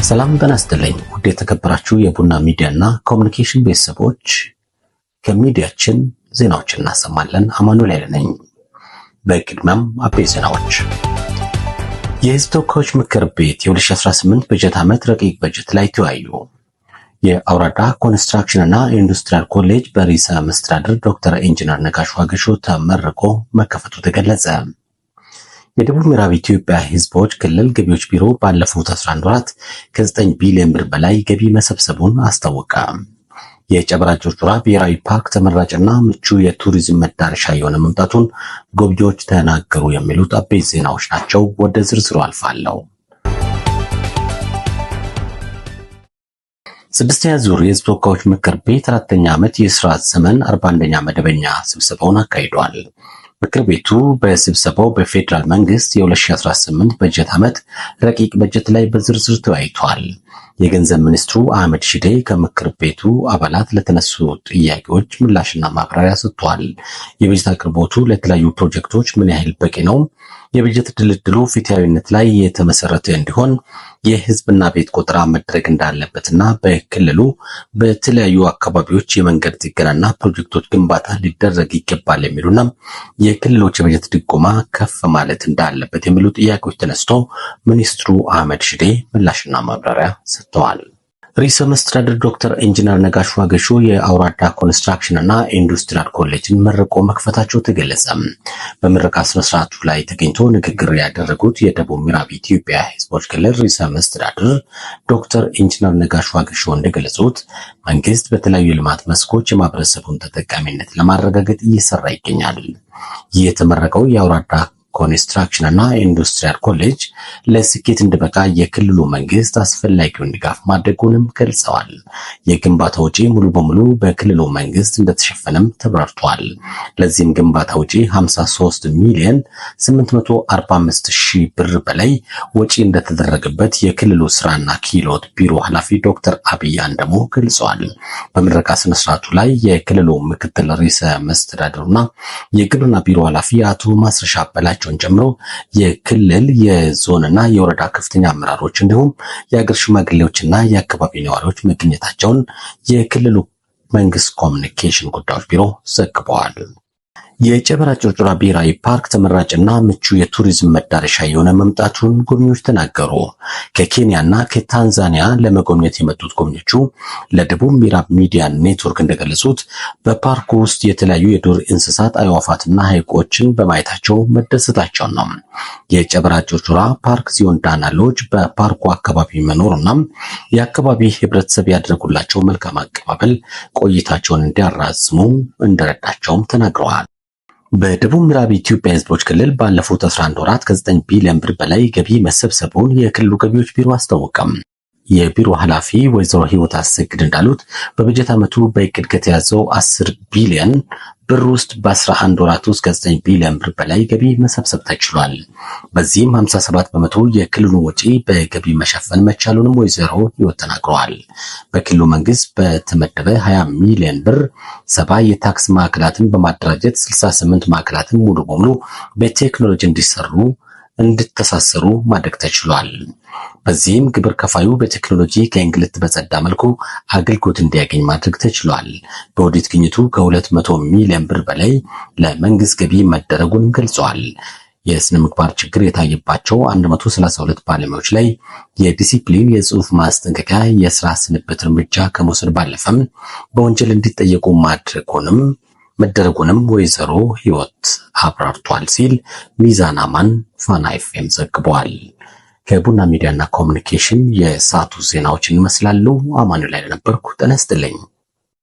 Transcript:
ሰላም በናስተለኝ ውድ የተከበራችሁ የቡና ሚዲያና ኮሙኒኬሽን ቤተሰቦች ከሚዲያችን ዜናዎችን እናሰማለን። አማኑኤል ነኝ። በቅድሚያም አበይት ዜናዎች። የሕዝብ ተወካዮች ምክር ቤት የ2018 በጀት ዓመት ረቂቅ በጀት ላይ ተወያዩ። የአውራዳ ኮንስትራክሽን እና ኢንዱስትሪያል ኮሌጅ በርዕሰ መስተዳድር ዶክተር ኢንጂነር ነጋሽ ዋጌሾ ተመርቆ መከፈቱ ተገለጸ። የደቡብ ምዕራብ ኢትዮጵያ ሕዝቦች ክልል ገቢዎች ቢሮ ባለፉት 11 ወራት ከ9 ቢሊዮን ብር በላይ ገቢ መሰብሰቡን አስታወቀ። የጨበራ ጩርጩራ ብሔራዊ ፓርክ ተመራጭና ምቹ የቱሪዝም መዳረሻ የሆነ መምጣቱን ጎብኚዎች ተናገሩ። የሚሉት አበይት ዜናዎች ናቸው። ወደ ዝርዝሩ አልፋለሁ። ስድስተኛ ዙር የሕዝብ ተወካዮች ምክር ቤት 4ኛ ዓመት የሥራ ዘመን 41ኛ መደበኛ ስብሰባውን አካሂዷል። ምክር ቤቱ በስብሰባው በፌዴራል መንግስት የ2018 በጀት ዓመት ረቂቅ በጀት ላይ በዝርዝር ተወያይቷል። የገንዘብ ሚኒስትሩ አህመድ ሺዴ ከምክር ቤቱ አባላት ለተነሱ ጥያቄዎች ምላሽና ማብራሪያ ሰጥቷል። የበጀት አቅርቦቱ ለተለያዩ ፕሮጀክቶች ምን ያህል በቂ ነው? የበጀት ድልድሉ ፍትሃዊነት ላይ የተመሰረተ እንዲሆን የህዝብና ቤት ቆጠራ መድረግ እንዳለበትና በክልሉ በተለያዩ አካባቢዎች የመንገድ ጥገናና ፕሮጀክቶች ግንባታ ሊደረግ ይገባል የሚሉና የክልሎች የበጀት ድጎማ ከፍ ማለት እንዳለበት የሚሉ ጥያቄዎች ተነስቶ ሚኒስትሩ አህመድ ሺዴ ምላሽና ማብራሪያ ሰጥተዋል። ርዕሰ መስተዳድር ዶክተር ኢንጂነር ነጋሽ ዋጌሾ የአውራዳ ኮንስትራክሽን እና ኢንዱስትሪያል ኮሌጅን መርቆ መክፈታቸው ተገለጸ። በምረቃ ስነ ስርዓቱ ላይ ተገኝቶ ንግግር ያደረጉት የደቡብ ምዕራብ ኢትዮጵያ ሕዝቦች ክልል ርዕሰ መስተዳድር ዶክተር ኢንጂነር ነጋሽ ዋጌሾ እንደገለጹት መንግስት በተለያዩ የልማት መስኮች የማህበረሰቡን ተጠቃሚነት ለማረጋገጥ እየሰራ ይገኛል። ይህ የተመረቀው የአውራዳ ኮንስትራክሽን እና ኢንዱስትሪያል ኮሌጅ ለስኬት እንዲበቃ የክልሉ መንግስት አስፈላጊውን ድጋፍ ማድረጉንም ገልጸዋል። የግንባታ ወጪ ሙሉ በሙሉ በክልሉ መንግስት እንደተሸፈነም ተብራርቷል። ለዚህም ግንባታ ወጪ 53 ሚሊዮን 845 ሺህ ብር በላይ ወጪ እንደተደረገበት የክልሉ ስራና ክህሎት ቢሮ ኃላፊ ዶክተር አብይ አንደሞ ገልጸዋል። በምረቃ ስነ ስርዓቱ ላይ የክልሉ ምክትል ርዕሰ መስተዳድሩና የግብርና ቢሮ ኃላፊ አቶ ማስረሻ በላቸው ጨምሮ የክልል የዞንና የወረዳ ከፍተኛ አመራሮች እንዲሁም የአገር ሽማግሌዎችና የአካባቢ ነዋሪዎች መገኘታቸውን የክልሉ መንግስት ኮሚኒኬሽን ጉዳዮች ቢሮ ዘግበዋል። የጨበራ ጩርጩራ ብሔራዊ ፓርክ ተመራጭና ምቹ የቱሪዝም መዳረሻ የሆነ መምጣቱን ጎብኚዎች ተናገሩ። ከኬንያና ከታንዛኒያ ለመጎብኘት የመጡት ጎብኚዎቹ ለደቡብ ምዕራብ ሚዲያ ኔትወርክ እንደገለጹት በፓርኩ ውስጥ የተለያዩ የዱር እንስሳት፣ አዕዋፋትና ሐይቆችን በማየታቸው መደሰታቸው ነው። የጨበራ ጩርጩራ ፓርክ ሲሆን ዳና ሎጅ በፓርኩ አካባቢ መኖሩና የአካባቢ ህብረተሰብ ያደረጉላቸው መልካም አቀባበል ቆይታቸውን እንዲያራዝሙ እንደረዳቸውም ተናግረዋል። በደቡብ ምዕራብ ኢትዮጵያ ሕዝቦች ክልል ባለፉት 11 ወራት ከ9 ቢሊዮን ብር በላይ ገቢ መሰብሰቡን የክልሉ ገቢዎች ቢሮ አስታወቀም። የቢሮ ኃላፊ ወይዘሮ ህይወት አሰግድ እንዳሉት በበጀት ዓመቱ በእቅድ ከተያዘው 10 ቢሊዮን ብር ውስጥ በ11 ወራት ውስጥ ከ9 ቢሊዮን ብር በላይ ገቢ መሰብሰብ ተችሏል። በዚህም 57 በመቶ የክልሉን ወጪ በገቢ መሸፈን መቻሉንም ወይዘሮ ህይወት ተናግረዋል። በክልሉ መንግስት በተመደበ 20 ሚሊዮን ብር 70 የታክስ ማዕከላትን በማደራጀት 68 ማዕከላትን ሙሉ በሙሉ በቴክኖሎጂ እንዲተሳሰሩ ማድረግ ተችሏል። በዚህም ግብር ከፋዩ በቴክኖሎጂ ከእንግልት በጸዳ መልኩ አገልግሎት እንዲያገኝ ማድረግ ተችሏል። በኦዲት ግኝቱ ከ200 ሚሊዮን ብር በላይ ለመንግስት ገቢ መደረጉን ገልጸዋል። የስነ ምግባር ችግር የታየባቸው 132 ባለሙያዎች ላይ የዲሲፕሊን የጽሁፍ ማስጠንቀቂያ፣ የስራ ስንብት እርምጃ ከመውሰድ ባለፈም በወንጀል እንዲጠየቁ መደረጉንም ወይዘሮ ህይወት አብራርቷል ሲል ሚዛን አማን ፋና ኤፍኤም ዘግቧል። ከቡና ሚዲያና ኮሙኒኬሽን የሰዓቱ ዜናዎችን ይመስላሉ። አማኑኤል ነበርኩ። ጤና ይስጥልኝ።